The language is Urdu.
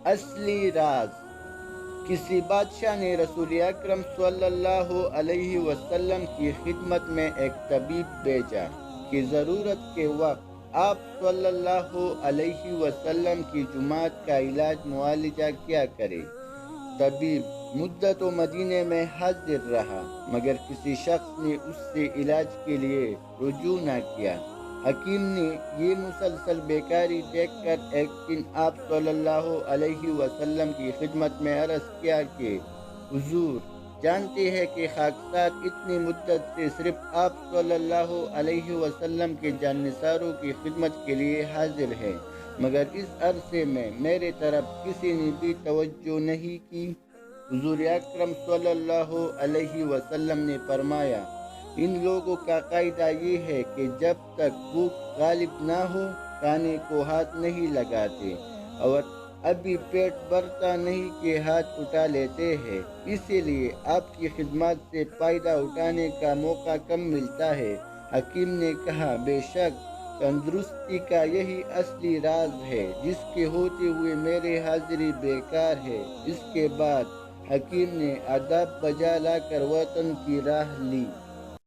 اصلی راز۔ کسی بادشاہ نے رسول اکرم صلی اللہ علیہ وسلم کی خدمت میں ایک طبیب بھیجا کہ ضرورت کے وقت آپ صلی اللہ علیہ وسلم کی جماعت کا علاج معالجہ کیا کرے۔ طبیب مدت و مدینے میں حاضر رہا مگر کسی شخص نے اس سے علاج کے لیے رجوع نہ کیا۔ حکیم نے یہ مسلسل بیکاری دیکھ کر ایک دن آپ صلی اللہ علیہ وسلم کی خدمت میں عرض کیا کہ حضور جانتے ہیں کہ خاکسار اتنی مدت سے صرف آپ صلی اللہ علیہ وسلم کے جانثاروں کی خدمت کے لیے حاضر ہے مگر اس عرصے میں میرے طرف کسی نے بھی توجہ نہیں کی۔ حضور اکرم صلی اللہ علیہ وسلم نے فرمایا ان لوگوں کا قاعدہ یہ ہے کہ جب تک بھوک غالب نہ ہو کھانے کو ہاتھ نہیں لگاتے اور ابھی پیٹ بھرتا نہیں کہ ہاتھ اٹھا لیتے ہیں، اسی لیے آپ کی خدمات سے فائدہ اٹھانے کا موقع کم ملتا ہے۔ حکیم نے کہا بے شک تندرستی کا یہی اصلی راز ہے جس کے ہوتے ہوئے میری حاضری بیکار ہے۔ اس کے بعد حکیم نے آداب بجا لا کر وطن کی راہ لی۔